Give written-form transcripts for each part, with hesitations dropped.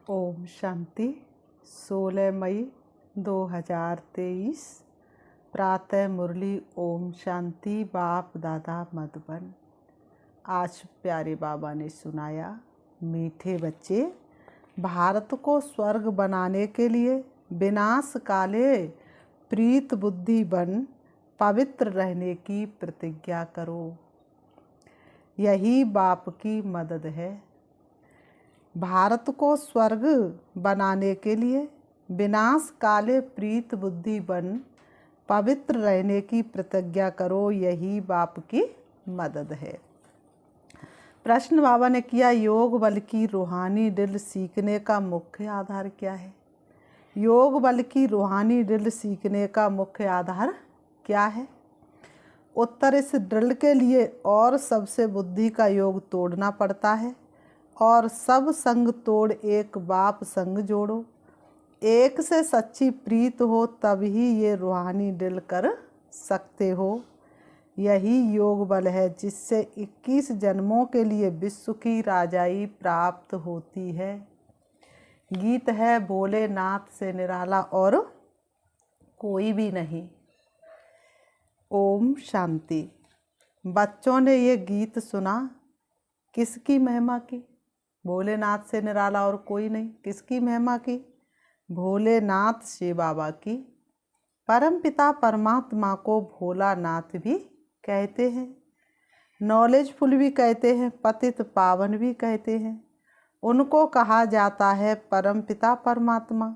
ओम शांति। 16 मई 2023 प्रातः मुरली। ओम शांति। बाप दादा मधुबन। आज प्यारे बाबा ने सुनाया, मीठे बच्चे, भारत को स्वर्ग बनाने के लिए विनाश काले प्रीत बुद्धि बन पवित्र रहने की प्रतिज्ञा करो। यही बाप की मदद है। भारत को स्वर्ग बनाने के लिए विनाश काले प्रीत बुद्धि बन पवित्र रहने की प्रतिज्ञा करो। यही बाप की मदद है। प्रश्न बाबा ने किया, योग बल की रूहानी ड्रिल सीखने का मुख्य आधार क्या है? योग बल की रूहानी ड्रिल सीखने का मुख्य आधार क्या है? उत्तर, इस ड्रिल के लिए और सबसे बुद्धि का योग तोड़ना पड़ता है और सब संग तोड़ एक बाप संग जोड़ो। एक से सच्ची प्रीत हो तभी ये रूहानी ड्रिल कर सकते हो। यही योग बल है जिससे 21 जन्मों के लिए विश्व की राजाई प्राप्त होती है। गीत है, भोलेनाथ से निराला और कोई भी नहीं। ओम शांति। बच्चों ने ये गीत सुना, किसकी महिमा की? भोलेनाथ से निराला और कोई नहीं। किसकी महिमा की? भोलेनाथ शिव बाबा की। परमपिता परमात्मा को भोलानाथ भी कहते हैं, नॉलेजफुल भी कहते हैं, पतित पावन भी कहते हैं। उनको कहा जाता है परमपिता परमात्मा।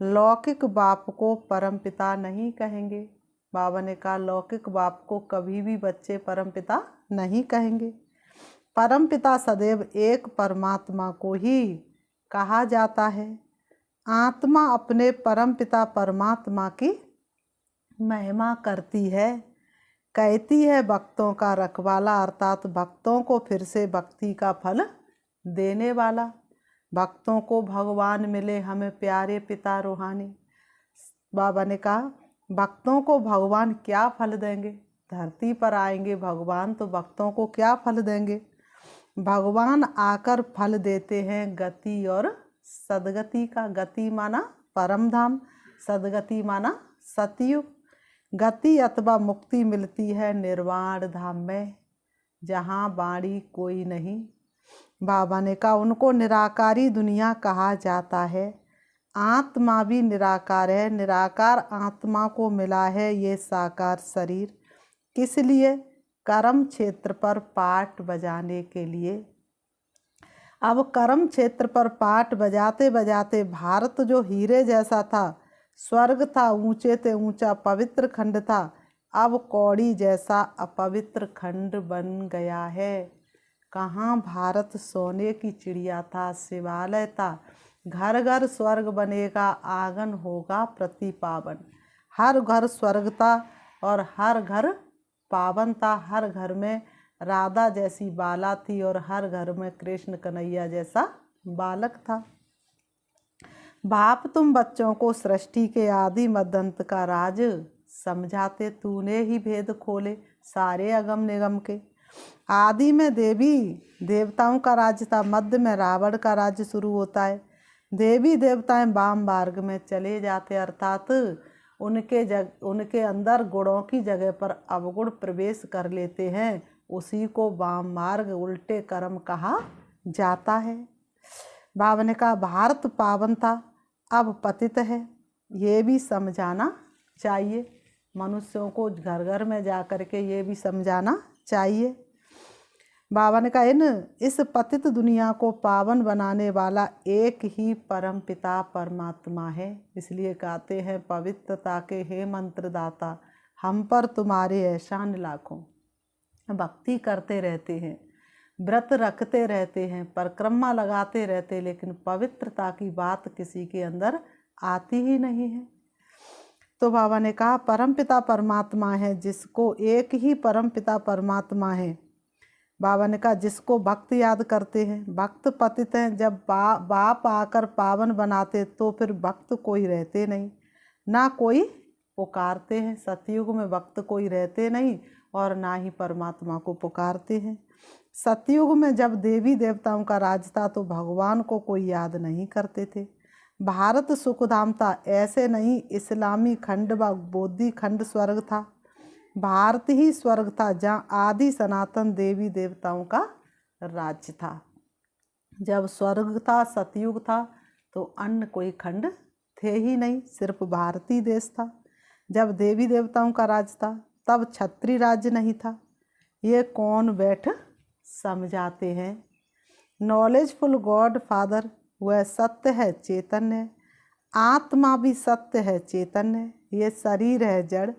लौकिक बाप को परमपिता नहीं कहेंगे। बाबा ने कहा, लौकिक बाप को कभी भी बच्चे परमपिता नहीं कहेंगे। परमपिता सदैव एक परमात्मा को ही कहा जाता है। आत्मा अपने परमपिता परमात्मा की महिमा करती है, कहती है भक्तों का रखवाला, अर्थात भक्तों को फिर से भक्ति का फल देने वाला। भक्तों को भगवान मिले, हमें प्यारे पिता रूहानी। बाबा ने कहा, भक्तों को भगवान क्या फल देंगे? धरती पर आएंगे भगवान तो भक्तों को क्या फल देंगे? भगवान आकर फल देते हैं गति और सदगति का। गति माना परम धाम, सदगति माना सतयुग। गति अथवा मुक्ति मिलती है निर्वाण धाम में, जहाँ वाणी कोई नहीं। बाबा ने कहा, उनको निराकारी दुनिया कहा जाता है। आत्मा भी निराकार है। निराकार आत्मा को मिला है ये साकार शरीर। किस लिए? कर्म क्षेत्र पर पाठ बजाने के लिए। अब कर्म क्षेत्र पर पाठ बजाते बजाते भारत जो हीरे जैसा था, स्वर्ग था, ऊंचे से ऊंचा पवित्र खंड था, अब कौड़ी जैसा अपवित्र खंड बन गया है। कहाँ भारत सोने की चिड़िया था, शिवालय था। घर घर स्वर्ग बनेगा, आंगन होगा प्रति पावन। हर घर स्वर्ग था और हर घर पावन था। हर घर में राधा जैसी बाला थी और हर घर में कृष्ण कन्हैया जैसा बालक था। बाप, तुम बच्चों को सृष्टि के आदि मध्यांत का राज समझाते, तूने ही भेद खोले सारे अगम निगम के। आदि में देवी देवताओं का राज्य था, मध्य में रावण का राज्य शुरू होता है। देवी देवताएं वाम मार्ग में चले जाते, अर्थात उनके अंदर गुणों की जगह पर अवगुण प्रवेश कर लेते हैं। उसी को वाम मार्ग, उल्टे कर्म कहा जाता है। बाबा ने कहा, भारत पावन था, अब पतित है। ये भी समझाना चाहिए मनुष्यों को, घर घर में जा कर के ये भी समझाना चाहिए। बाबा ने कहा, इस पतित दुनिया को पावन बनाने वाला एक ही परम पिता परमात्मा है। इसलिए कहते हैं, पवित्रता के हे मंत्रदाता, हम पर तुम्हारे एहसान लाखों। भक्ति करते रहते हैं, व्रत रखते रहते हैं, परिक्रमा लगाते रहते हैं, लेकिन पवित्रता की बात किसी के अंदर आती ही नहीं है। तो बाबा ने कहा, परमपिता परमात्मा है, जिसको एक ही परमपिता परमात्मा है। बाबा ने कहा, जिसको भक्त याद करते हैं, भक्त पतित हैं। जब बाप आकर पावन बनाते तो फिर भक्त कोई रहते नहीं, ना कोई पुकारते हैं। सतयुग में भक्त कोई रहते नहीं और ना ही परमात्मा को पुकारते हैं। सतयुग में जब देवी देवताओं का राज था तो भगवान को कोई याद नहीं करते थे। भारत सुखधाम था, ऐसे नहीं इस्लामी खंड व बौद्धि खंड स्वर्ग था। भारत ही स्वर्ग था जहाँ आदि सनातन देवी देवताओं का राज्य था। जब स्वर्ग था, सतयुग था, तो अन्य कोई खंड थे ही नहीं, सिर्फ भारतीय देश था। जब देवी देवताओं का राज था तब क्षत्रिय राज्य नहीं था। ये कौन बैठ समझाते हैं। नॉलेजफुल गॉड फादर वह सत्य है, चैतन्य। आत्मा भी सत्य है, चैतन्य। ये शरीर है जड़,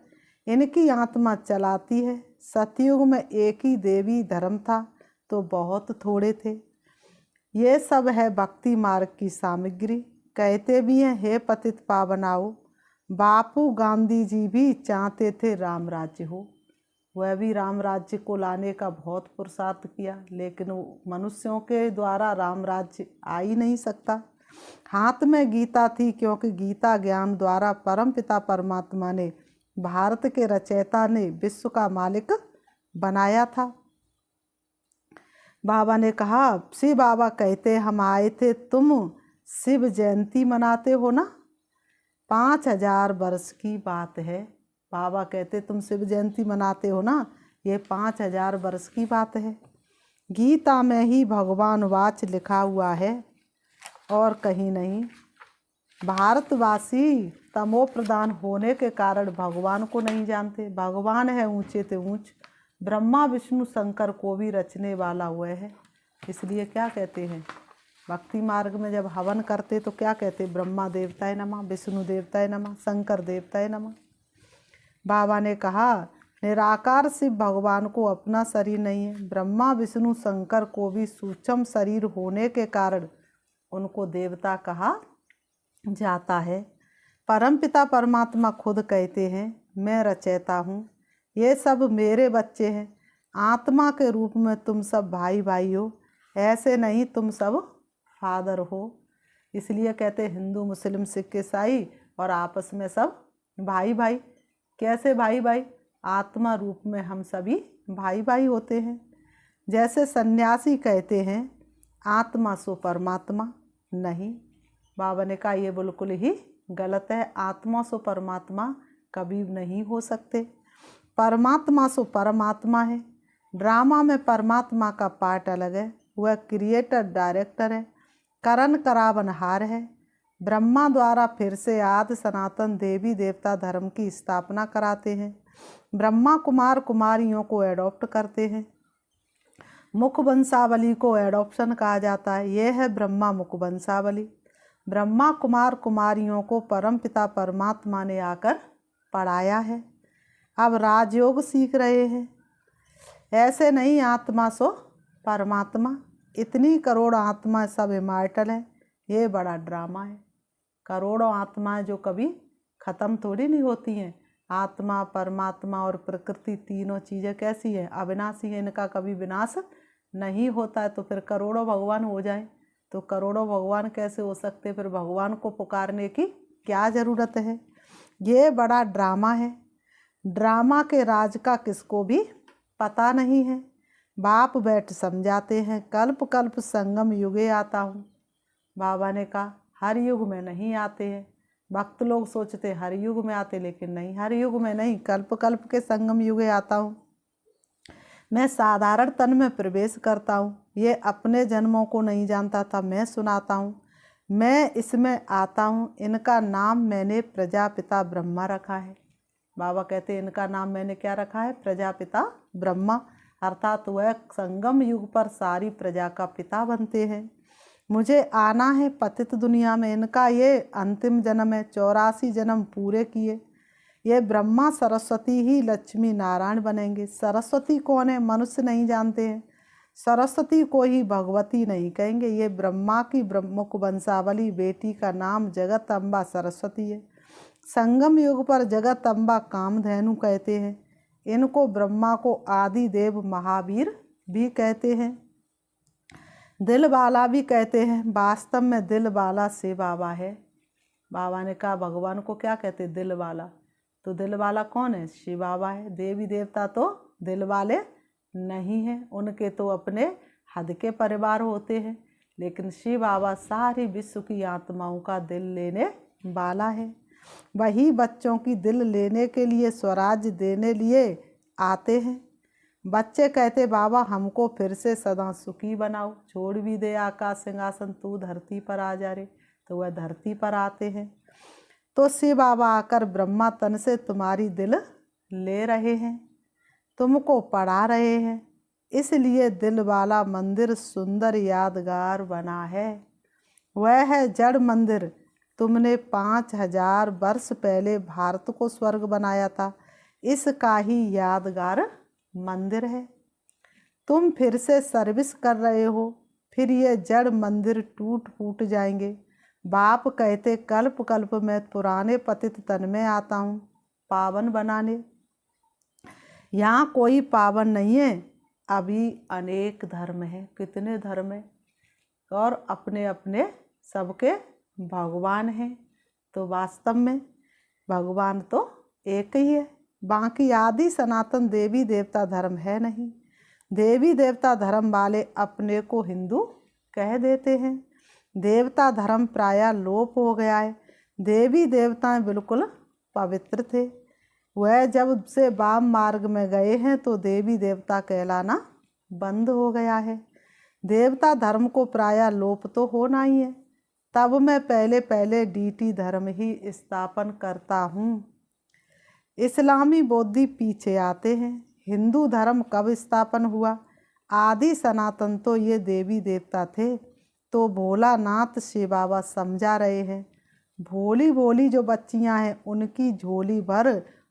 इनकी आत्मा चलाती है। सतयुग में एक ही देवी धर्म था तो बहुत थोड़े थे। ये सब है भक्ति मार्ग की सामग्री। कहते भी हैं हे पतित पावनाओ। बापू गांधी जी भी चाहते थे राम राज्य हो। वह भी राम राज्य को लाने का बहुत पुरुषार्थ किया, लेकिन मनुष्यों के द्वारा राम राज्य आ ही नहीं सकता। हाथ में गीता थी, क्योंकि गीता ज्ञान द्वारा परमपिता परमात्मा ने, भारत के रचयिता ने विश्व का मालिक बनाया था। बाबा ने कहा, शिव बाबा कहते हम आए थे, तुम शिव जयंती मनाते हो ना। 5000 वर्ष की बात है। बाबा कहते तुम शिव जयंती मनाते हो ना, ये 5000 वर्ष की बात है। गीता में ही भगवान वाच लिखा हुआ है और कहीं नहीं। भारतवासी तमो प्रधान होने के कारण भगवान को नहीं जानते। भगवान है ऊंचे ते ऊंच, ब्रह्मा विष्णु शंकर को भी रचने वाला हुआ है। इसलिए क्या कहते हैं, भक्ति मार्ग में जब हवन करते तो क्या कहते, ब्रह्मा देवताय नमः, विष्णु देवताय नमः, शंकर देवताय नमः। बाबा ने कहा निराकार शिव भगवान को अपना शरीर नहीं है। ब्रह्मा विष्णु शंकर को भी सूक्ष्म शरीर होने के कारण उनको देवता कहा जाता है। परमपिता परमात्मा खुद कहते हैं मैं रचयिता हूँ, ये सब मेरे बच्चे हैं। आत्मा के रूप में तुम सब भाई भाई हो, ऐसे नहीं तुम सब फादर हो। इसलिए कहते हिंदू मुस्लिम सिख ईसाई और आपस में सब भाई भाई। कैसे भाई भाई, आत्मा रूप में हम सभी भाई भाई होते हैं। जैसे सन्यासी कहते हैं आत्मा सो परमात्मा, नहीं, बाबा ने कहा ये बिल्कुल ही गलत है। आत्मा सो परमात्मा कभी नहीं हो सकते। परमात्मा सो परमात्मा है। ड्रामा में परमात्मा का पार्ट अलग है, वह क्रिएटर डायरेक्टर है, करण करावनहार है। ब्रह्मा द्वारा फिर से आदि सनातन देवी देवता धर्म की स्थापना कराते हैं। ब्रह्मा कुमार कुमारियों को एडॉप्ट करते हैं। मुख वंशावली को एडॉप्शन कहा जाता है। यह है ब्रह्मा मुख वंशावली। ब्रह्मा कुमार कुमारियों को परमपिता परमात्मा ने आकर पढ़ाया है। अब राजयोग सीख रहे हैं। ऐसे नहीं आत्मा सो परमात्मा, इतनी करोड़ आत्मा सब इमॉर्टल है। ये बड़ा ड्रामा है। करोड़ों आत्माएं जो कभी ख़त्म थोड़ी नहीं होती हैं। आत्मा परमात्मा और प्रकृति तीनों चीज़ें कैसी हैं, अविनाशी है, इनका कभी विनाश नहीं होता है। तो फिर करोड़ों भगवान हो जाए तो करोड़ों भगवान कैसे हो सकते, फिर भगवान को पुकारने की क्या ज़रूरत है। ये बड़ा ड्रामा है। ड्रामा के राज का किसको भी पता नहीं है। बाप बैठ समझाते हैं कल्प कल्प संगम युगे आता हूँ। बाबा ने कहा हर युग में नहीं आते हैं। भक्त लोग सोचते हर युग में आते, लेकिन नहीं, हर युग में नहीं, कल्प कल्प के संगम युगे आता हूँ। मैं साधारण तन में प्रवेश करता हूँ। ये अपने जन्मों को नहीं जानता था, मैं सुनाता हूँ। मैं इसमें आता हूँ। इनका नाम मैंने प्रजापिता ब्रह्मा रखा है। बाबा कहते हैं इनका नाम मैंने क्या रखा है, प्रजापिता ब्रह्मा, अर्थात वह संगम युग पर सारी प्रजा का पिता बनते हैं। मुझे आना है पतित दुनिया में, इनका ये अंतिम जन्म है। 84 जन्म पूरे किए। ये ब्रह्मा सरस्वती ही लक्ष्मी नारायण बनेंगे। सरस्वती कौन है, मनुष्य नहीं जानते हैं। सरस्वती को ही भगवती नहीं कहेंगे। ये ब्रह्मा की मुख वंशावली बेटी का नाम जगत अम्बा सरस्वती है। संगम युग पर जगत अम्बा कामधेनु कहते हैं। इनको ब्रह्मा को आदि देव महावीर भी कहते हैं, दिल वाला भी कहते हैं। वास्तव में दिल वाला से बाबा है। बाबा ने कहा भगवान को क्या कहते, दिल वाला। तो दिल वाला कौन है? शिव बाबा है। देवी देवता तो दिल वाले नहीं हैं, उनके तो अपने हद के परिवार होते हैं, लेकिन शिव बाबा सारी विश्व की आत्माओं का दिल लेने वाला है। वही बच्चों की दिल लेने के लिए, स्वराज्य देने लिए आते हैं। बच्चे कहते बाबा हमको फिर से सदा सुखी बनाओ, छोड़ भी दे आकाश सिंहासन, तू धरती पर आ जा रे। तो वह धरती पर आते हैं। तो शिव बाबा आकर ब्रह्मा तन से तुम्हारी दिल ले रहे हैं, तुमको पढ़ा रहे हैं, इसलिए दिल वाला मंदिर सुंदर यादगार बना है। वह है जड़ मंदिर, तुमने 5000 वर्ष पहले भारत को स्वर्ग बनाया था, इसका ही यादगार मंदिर है। तुम फिर से सर्विस कर रहे हो, फिर ये जड़ मंदिर टूट फूट जाएंगे। बाप कहते कल्प कल्प में पुराने पतित तन में आता हूँ पावन बनाने। यहाँ कोई पावन नहीं है, अभी अनेक धर्म है। कितने धर्म है? और अपने अपने सबके भगवान हैं। तो वास्तव में भगवान तो एक ही है, बाकी आदि सनातन देवी देवता धर्म है नहीं। देवी देवता धर्म वाले अपने को हिंदू कह देते हैं। देवता धर्म प्रायः लोप हो गया है। देवी देवताएं बिल्कुल पवित्र थे, वह जब से वाम मार्ग में गए हैं तो देवी देवता कहलाना बंद हो गया है। देवता धर्म को प्रायः लोप तो होना ही है, तब मैं पहले पहले डीटी धर्म ही स्थापन करता हूँ। इस्लामी बौद्धि पीछे आते हैं। हिंदू धर्म कब स्थापन हुआ? आदि सनातन तो ये देवी देवता थे। तो भोलानाथ शिव बाबा समझा रहे हैं, भोली भोली जो बच्चियां हैं उनकी झोली भर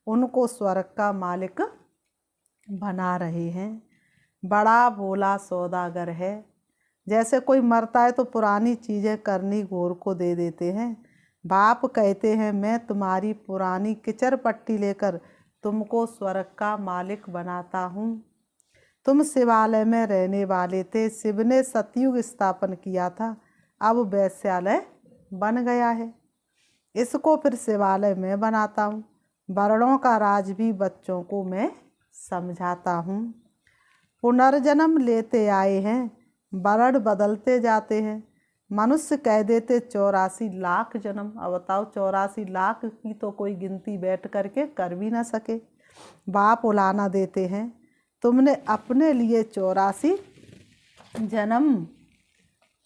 उनको स्वर्ग का मालिक बना रहे हैं। बड़ा भोला सौदागर है। जैसे कोई मरता है तो पुरानी चीज़ें करनी घोर को दे देते हैं। बाप कहते हैं मैं तुम्हारी पुरानी किचर पट्टी लेकर तुमको स्वर्ग का मालिक बनाता हूँ। तुम शिवालय में रहने वाले थे, शिव ने सतयुग स्थापन किया था, अब वैश्यालय बन गया है, इसको फिर शिवालय में बनाता हूँ। वर्णों का राज भी बच्चों को मैं समझाता हूँ। पुनर्जन्म लेते आए हैं, वर्ण बदलते जाते हैं। मनुष्य कह देते 84 लाख जन्म। अब बताओ 84 लाख की तो कोई गिनती बैठ करके कर भी ना सके। बाप उलाना देते हैं, तुमने अपने लिए 84 जन्म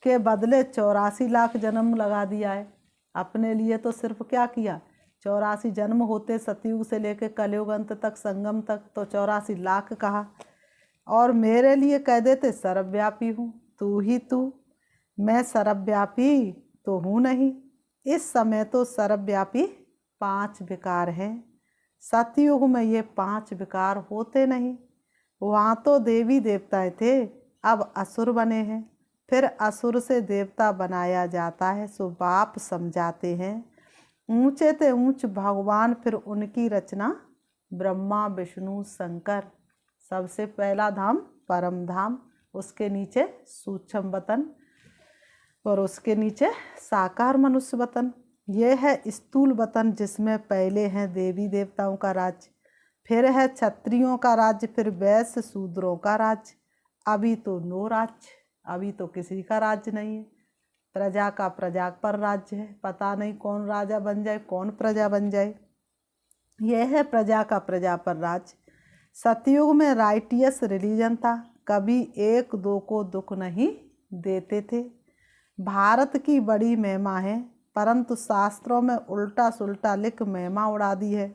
के बदले 84 लाख जन्म लगा दिया है। अपने लिए तो सिर्फ क्या किया? 84 जन्म होते सतयुग से लेकर कलयुग अंत तक, संगम तक, तो 84 लाख कहा। और मेरे लिए कह देते सर्वव्यापी हूँ, तू ही तू। मैं सर्वव्यापी तो हूँ नहीं। इस समय तो सर्वव्यापी 5 विकार हैं। सतयुग में ये 5 विकार होते नहीं। वहाँ तो देवी देवताएं थे, अब असुर बने हैं, फिर असुर से देवता बनाया जाता है। सो बाप समझाते हैं, ऊंचे ते ऊंच भगवान, फिर उनकी रचना ब्रह्मा विष्णु शंकर। सबसे पहला धाम परम धाम, उसके नीचे सूक्ष्म वतन और उसके नीचे साकार मनुष्य वतन। यह है स्थूल वतन, जिसमें पहले हैं देवी देवताओं का राज्य, फिर है क्षत्रियों का राज्य, फिर वैश्य शूद्रों का राज्य। अभी तो नो राज्य, अभी तो किसी का राज्य नहीं है। प्रजा का प्रजा पर राज्य है, पता नहीं कौन राजा बन जाए कौन प्रजा बन जाए। यह है प्रजा का प्रजा पर राज्य। सतयुग में राइटियस रिलीजन था, कभी एक दो को दुख नहीं देते थे। भारत की बड़ी महिमा है, परंतु शास्त्रों में उल्टा सुल्टा लिख महिमा उड़ा दी है।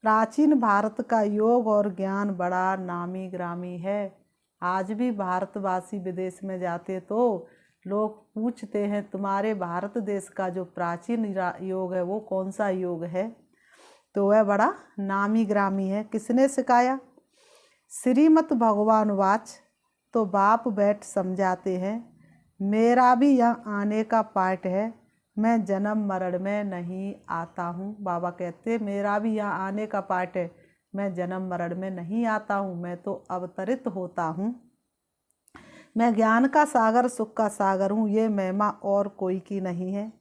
प्राचीन भारत का योग और ज्ञान बड़ा नामी ग्रामी है। आज भी भारतवासी विदेश में जाते तो लोग पूछते हैं तुम्हारे भारत देश का जो प्राचीन योग है वो कौन सा योग है? तो वह बड़ा नामी ग्रामी है। किसने सिखाया? श्रीमद् भगवान वाच। तो बाप बैठ समझाते हैं, मेरा भी यहाँ आने का पार्ट है, मैं जन्म मरण में नहीं आता हूँ। बाबा कहते मेरा भी यहाँ आने का पार्ट है, मैं जन्म मरण में नहीं आता हूँ, मैं तो अवतरित होता हूँ। मैं ज्ञान का सागर सुख का सागर हूँ, ये महिमा और कोई की नहीं है।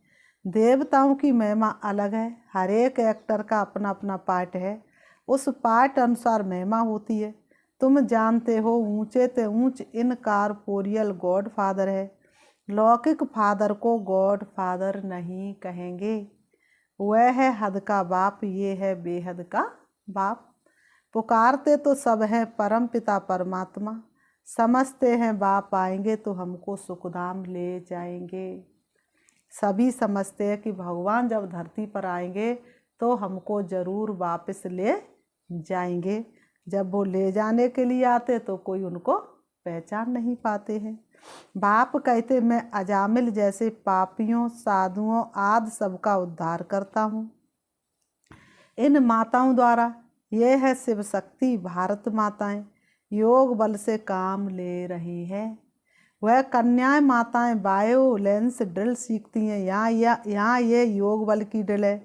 देवताओं की महिमा अलग है, हर एक एक्टर का अपना अपना पार्ट है, उस पार्ट अनुसार महिमा होती है। तुम जानते हो ऊंचे ते ऊंच इनकॉर्पोरियल गॉड फादर है, लौकिक फादर को गॉड फादर नहीं कहेंगे। वह है हद का बाप, ये है बेहद का बाप। पुकारते तो सब हैं परम पिता परमात्मा, समझते हैं बाप आएंगे तो हमको सुखधाम ले जाएंगे। सभी समझते हैं कि भगवान जब धरती पर आएंगे तो हमको ज़रूर वापस ले जाएंगे। जब वो ले जाने के लिए आते तो कोई उनको पहचान नहीं पाते हैं। बाप कहते मैं अजामिल जैसे पापियों साधुओं आदि सबका उद्धार करता हूँ। इन माताओं द्वारा, ये है शिव शक्ति भारत माताएं, योग बल से काम ले रही हैं। वह कन्याएं माताएं बायोलेंस ड्रिल सीखती हैं, यहाँ ये योग बल की ड्रिल है।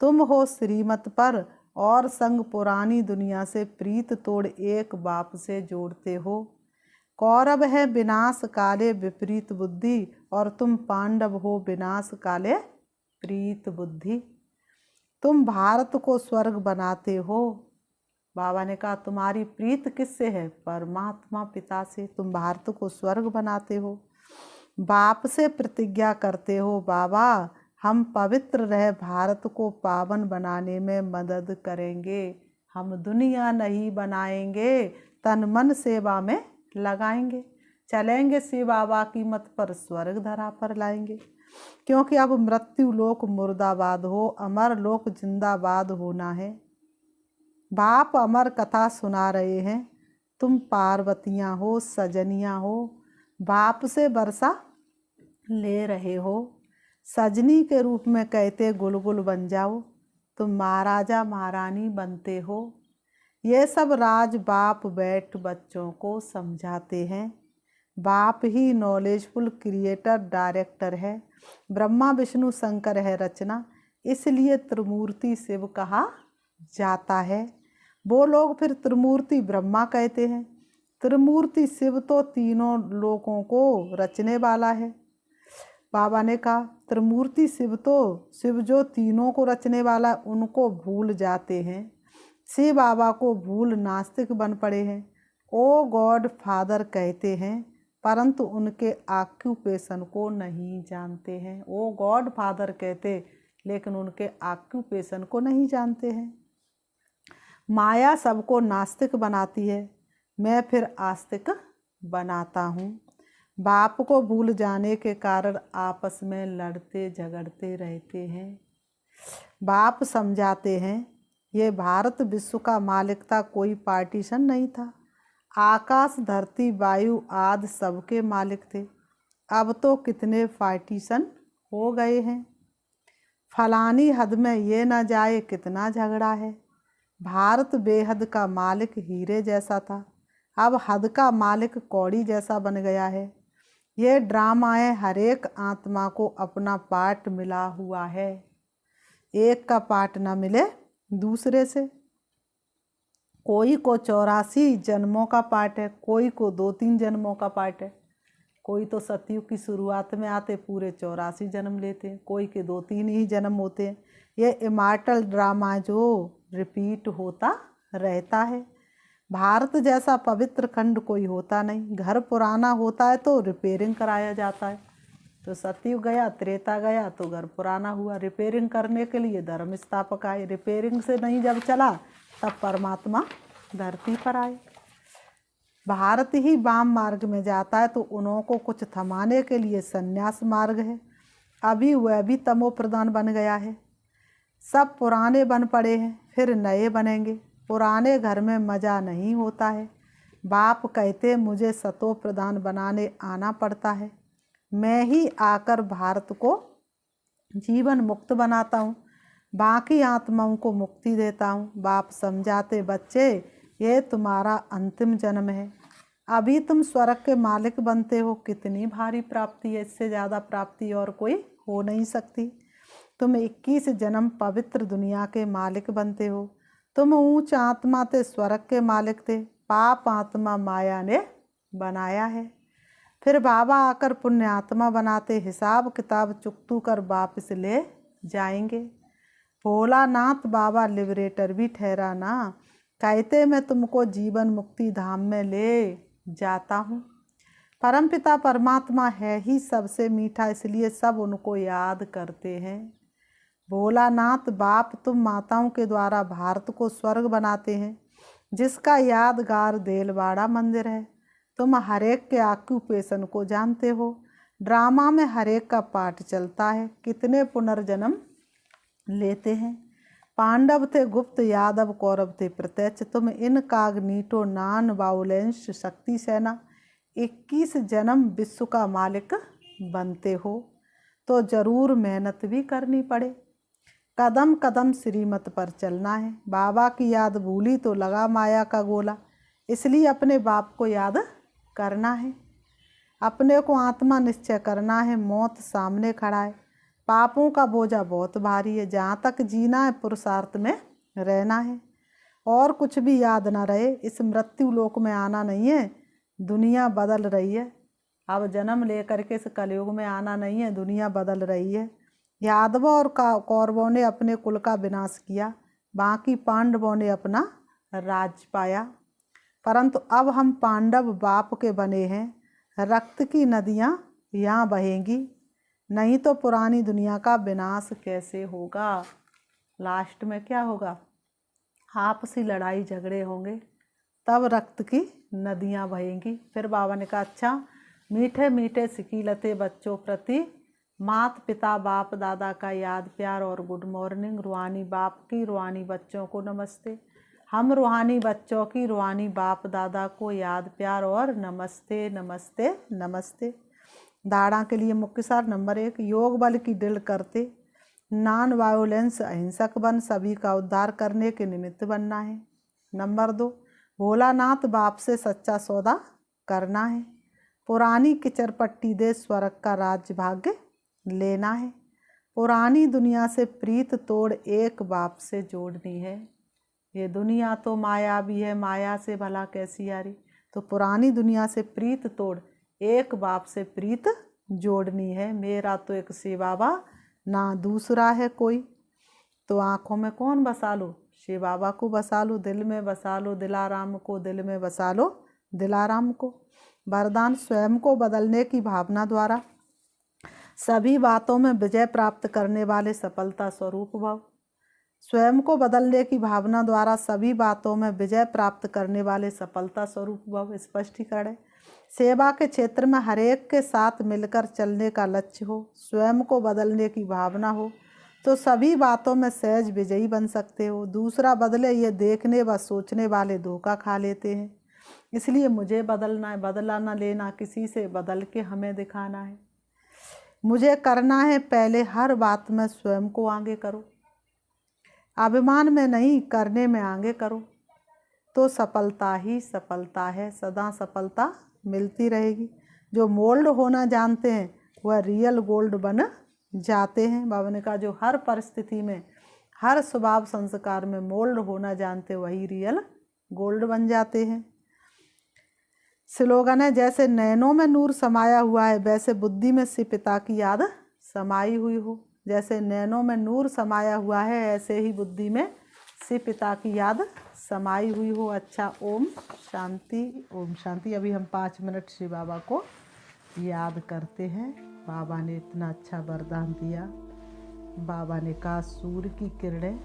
तुम हो श्रीमत पर और संग पुरानी दुनिया से प्रीत तोड़ एक बाप से जोड़ते हो। कौरव है विनाश काले विपरीत बुद्धि और तुम पांडव हो विनाश काले प्रीत बुद्धि। तुम भारत को स्वर्ग बनाते हो। बाबा ने कहा तुम्हारी प्रीत किससे है? परमात्मा पिता से। तुम भारत को स्वर्ग बनाते हो। बाप से प्रतिज्ञा करते हो बाबा हम पवित्र रह भारत को पावन बनाने में मदद करेंगे। हम दुनिया नहीं बनाएंगे, तन मन सेवा में लगाएंगे, चलेंगे शिव बाबा की मत पर स्वर्ग धरा पर लाएंगे। क्योंकि अब मृत्यु लोक मुर्दाबाद हो, अमर लोक जिंदाबाद होना है। बाप अमर कथा सुना रहे हैं, तुम पार्वतियाँ हो सजनियाँ हो, बाप से वर्षा ले रहे हो। सजनी के रूप में कहते गुलगुल बन जाओ, तुम महाराजा महारानी बनते हो। ये सब राज बाप बैठ बच्चों को समझाते हैं। बाप ही नॉलेजफुल क्रिएटर डायरेक्टर है, ब्रह्मा विष्णु शंकर है रचना, इसलिए त्रिमूर्ति शिव कहा जाता है। वो लोग फिर त्रिमूर्ति ब्रह्मा कहते हैं। त्रिमूर्ति शिव तो तीनों लोकों को रचने वाला है। बाबा ने कहा त्रिमूर्ति शिव तो शिव जो तीनों को रचने वाला उनको भूल जाते हैं। शिव बाबा को भूल नास्तिक बन पड़े हैं। ओ गॉड फादर कहते हैं परंतु उनके ऑक्यूपेशन को नहीं जानते हैं। ओ गॉड फादर कहते लेकिन उनके ऑक्यूपेशन को नहीं जानते हैं। माया सबको नास्तिक बनाती है, मैं फिर आस्तिक बनाता हूँ। बाप को भूल जाने के कारण आपस में लड़ते झगड़ते रहते हैं। बाप समझाते हैं ये भारत विश्व का मालिक था, कोई पार्टीशन नहीं था। आकाश धरती वायु आदि सबके मालिक थे, अब तो कितने पार्टीशन हो गए हैं। फलानी हद में ये न जाए कितना झगड़ा है। भारत बेहद का मालिक हीरे जैसा था, अब हद का मालिक कौड़ी जैसा बन गया है। ये ड्रामा है, हर एक आत्मा को अपना पार्ट मिला हुआ है, एक का पार्ट ना मिले दूसरे से। कोई को 84 जन्मों का पार्ट है, कोई को 2-3 जन्मों का पार्ट है। कोई तो सतयुग की शुरुआत में आते पूरे 84 जन्म लेते हैं, कोई के 2-3 ही जन्म होते हैं। ये इमॉर्टल ड्रामा जो रिपीट होता रहता है। भारत जैसा पवित्र खंड कोई होता नहीं। घर पुराना होता है तो रिपेयरिंग कराया जाता है। तो सतयुग गया, त्रेता गया तो घर पुराना हुआ। रिपेयरिंग करने के लिए धर्म स्थापक आए। रिपेयरिंग से नहीं जब चला तब परमात्मा धरती पर आए। भारत ही वाम मार्ग में जाता है तो उन्हों को कुछ थमाने के लिए संन्यास मार्ग है। अभी वह भी तमो प्रधान बन गया है। सब पुराने बन पड़े हैं, फिर नए बनेंगे। पुराने घर में मज़ा नहीं होता है। बाप कहते मुझे सतो प्रधान बनाने आना पड़ता है। मैं ही आकर भारत को जीवन मुक्त बनाता हूँ, बाकी आत्माओं को मुक्ति देता हूँ। बाप समझाते बच्चे ये तुम्हारा अंतिम जन्म है, अभी तुम स्वर्ग के मालिक बनते हो। कितनी भारी प्राप्ति है, इससे ज़्यादा प्राप्ति और कोई हो नहीं सकती। तुम 21 जन्म पवित्र दुनिया के मालिक बनते हो। तुम ऊंच आत्मा थे, स्वर्ग के मालिक थे। पाप आत्मा माया ने बनाया है। फिर बाबा आकर पुण्यात्मा बनाते, हिसाब किताब चुकतू कर वापस ले जाएंगे। भोलानाथ बाबा लिबरेटर भी ठहरा ना, कहते मैं तुमको जीवन मुक्ति धाम में ले जाता हूँ। परमपिता परमात्मा है ही सबसे मीठा, इसलिए सब उनको याद करते हैं। भोलानाथ बाप तुम माताओं के द्वारा भारत को स्वर्ग बनाते हैं, जिसका यादगार देलवाड़ा मंदिर है। तुम हरेक के ऑक्यूपेशन को जानते हो, ड्रामा में हरेक का पाठ चलता है, कितने पुनर्जन्म लेते हैं। पांडव थे गुप्त, यादव कौरव थे प्रत्यक्ष, तुम इनकॉग्निटो नॉन वायलेंस शक्ति सेना 21 जन्म विश्व का मालिक बनते हो तो जरूर मेहनत भी करनी पड़े, कदम कदम श्रीमत पर चलना है। बाबा की याद भूली तो लगा माया का गोला, इसलिए अपने बाप को याद करना है। अपने को आत्मा निश्चय करना है, मौत सामने खड़ा है, पापों का बोझा बहुत भारी है, जहाँ तक जीना है पुरुषार्थ में रहना है, और कुछ भी याद ना रहे। इस मृत्यु लोक में आना नहीं है, दुनिया बदल रही है। अब जन्म लेकर के इस कलयुग में आना नहीं है, दुनिया बदल रही है। यादवों और कौरवों ने अपने कुल का विनाश किया, बाकी पांडवों ने अपना राज पाया, परंतु अब हम पांडव बाप के बने हैं। रक्त की नदियाँ यहाँ बहेंगी, नहीं तो पुरानी दुनिया का विनाश कैसे होगा। लास्ट में क्या होगा, आपसी लड़ाई झगड़े होंगे, तब रक्त की नदियाँ बहेंगी। फिर बाबा ने कहा अच्छा, मीठे मीठे सिकीलते बच्चों प्रति माता पिता बाप दादा का याद प्यार और गुड मॉर्निंग। रूहानी बाप की रूहानी बच्चों को नमस्ते। हम रूहानी बच्चों की रूहानी बाप दादा को याद प्यार और नमस्ते नमस्ते नमस्ते। धारणा के लिए मुख्य सार नंबर 1, योग बल की ड्रिल करते, नॉन वायोलेंस अहिंसक बन सभी का उद्धार करने के निमित्त बनना है। नंबर 2, भोलानाथ बाप से सच्चा सौदा करना है, पुरानी किचर पट्टी दे स्वर्ग का राज्य भाग्य लेना है। पुरानी दुनिया से प्रीत तोड़ एक बाप से जोड़नी है। ये दुनिया तो माया भी है, माया से भला कैसी यारी। तो पुरानी दुनिया से प्रीत तोड़ एक बाप से प्रीत जोड़नी है। मेरा तो एक शिव बाबा, ना दूसरा है कोई। तो आँखों में कौन बसा लो, शिव बाबा को बसा लो, दिल में बसा लो दिलाराम को, दिल में बसा लो दिलाराम को। वरदान, स्वयं को बदलने की भावना द्वारा सभी बातों में विजय प्राप्त करने वाले सफलता स्वरूप भव। स्वयं को बदलने की भावना द्वारा सभी बातों में विजय प्राप्त करने वाले सफलता स्वरूप भव स्पष्टीकरण है। सेवा के क्षेत्र में हरेक के साथ मिलकर चलने का लक्ष्य हो, स्वयं को बदलने की भावना हो, तो सभी बातों में सहज विजयी बन सकते हो। दूसरा बदले ये देखने व सोचने वाले धोखा खा लेते हैं, इसलिए मुझे बदलना है, बदला ना लेना किसी से, बदल के हमें दिखाना है। मुझे करना है, पहले हर बात में स्वयं को आगे करो, अभिमान में नहीं, करने में आगे करो, तो सफलता ही सफलता है, सदा सफलता मिलती रहेगी। जो मोल्ड होना जानते हैं वह रियल गोल्ड बन जाते हैं। बाबा ने कहा जो हर परिस्थिति में, हर स्वभाव संस्कार में मोल्ड होना जानते वही रियल गोल्ड बन जाते हैं। स्लोगन है, जैसे नैनों में नूर समाया हुआ है, वैसे बुद्धि में शिव पिता की याद समाई हुई हो। जैसे नैनों में नूर समाया हुआ है, ऐसे ही बुद्धि में शिव पिता की याद समाई हुई हो। अच्छा, ओम शांति, ओम शांति। अभी हम 5 मिनट शिव बाबा को याद करते हैं। बाबा ने इतना अच्छा वरदान दिया। बाबा ने कहा सूर्य की किरणें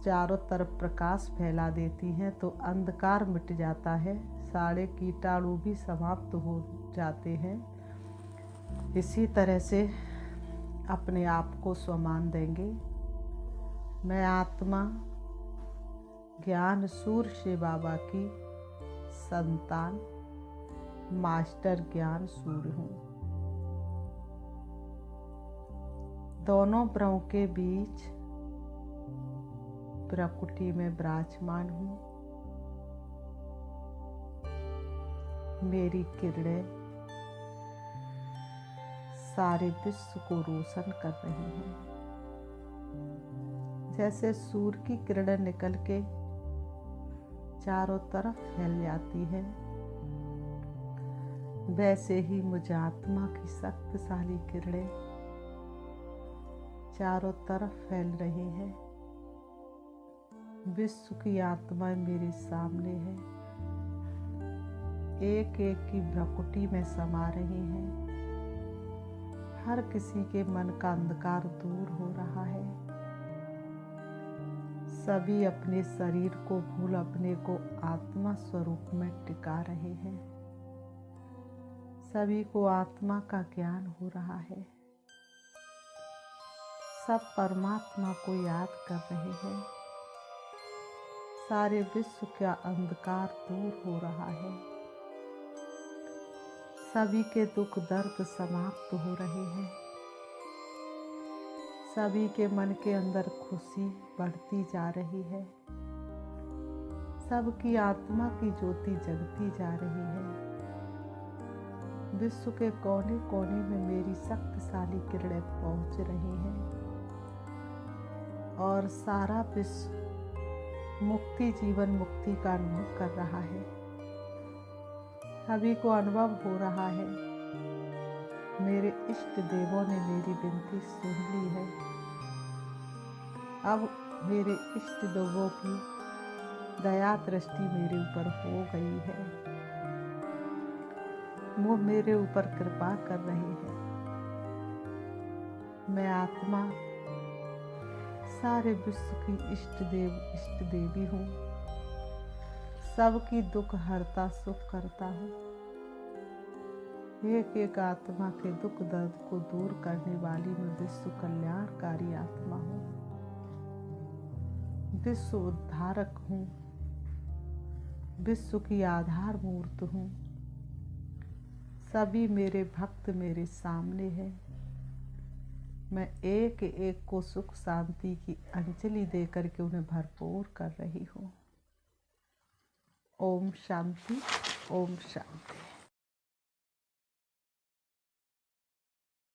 चारों तरफ प्रकाश फैला देती हैं तो अंधकार मिट जाता है, सारे कीटाणु भी समाप्त हो जाते हैं। इसी तरह से अपने आप को स्वमान देंगे। मैं आत्मा ज्ञान सूर्य शिव बाबा की संतान, मास्टर ज्ञान सूर्य हूँ। दोनों ब्रह्म के बीच प्रकृति में विराजमान हूँ। मेरी किरणें सारे विश्व को रोशन कर रही हैं। जैसे सूर्य की किरणें निकल के चारों तरफ फैल जाती है, वैसे ही मुझ आत्मा की शक्तिशाली किरणें चारों तरफ फैल रही है। विश्व की आत्माएं मेरे सामने है, एक एक की भ्रकुटी में समा रही हैं। हर किसी के मन का अंधकार दूर हो रहा है। सभी अपने शरीर को भूल अपने को आत्मा स्वरूप में टिका रहे हैं। सभी को आत्मा का ज्ञान हो रहा है। सब परमात्मा को याद कर रहे हैं। सारे विश्व का अंधकार दूर हो रहा है। सभी के दुख दर्द समाप्त हो रहे हैं। सभी के मन के अंदर खुशी बढ़ती जा रही है। सबकी आत्मा की ज्योति जगती जा रही है। विश्व के कोने कोने में मेरी शक्तिशाली किरणें पहुंच रही हैं और सारा विश्व मुक्ति जीवन मुक्ति का अनुभव कर रहा है। सभी को अनुभव हो रहा है मेरे इष्ट देवों ने मेरी विनती सुन ली है। अब मेरे इष्ट देवों की दया दृष्टि मेरे ऊपर हो गई है। वो मेरे ऊपर कृपा कर रहे हैं। मैं आत्मा सारे विश्व की इष्ट देवी हूँ। सबकी दुख हरता सुख करता हूँ। एक एक आत्मा के दुख दर्द को दूर करने वाली मैं विश्व कल्याणकारी आत्मा हूँ। विश्व उद्धारक हूँ। विश्व की आधार मूर्त हूँ। सभी मेरे भक्त मेरे सामने हैं। मैं एक एक को सुख शांति की अंजलि देकर के उन्हें भरपूर कर रही हूँ। ओम शांति, ओम शांति।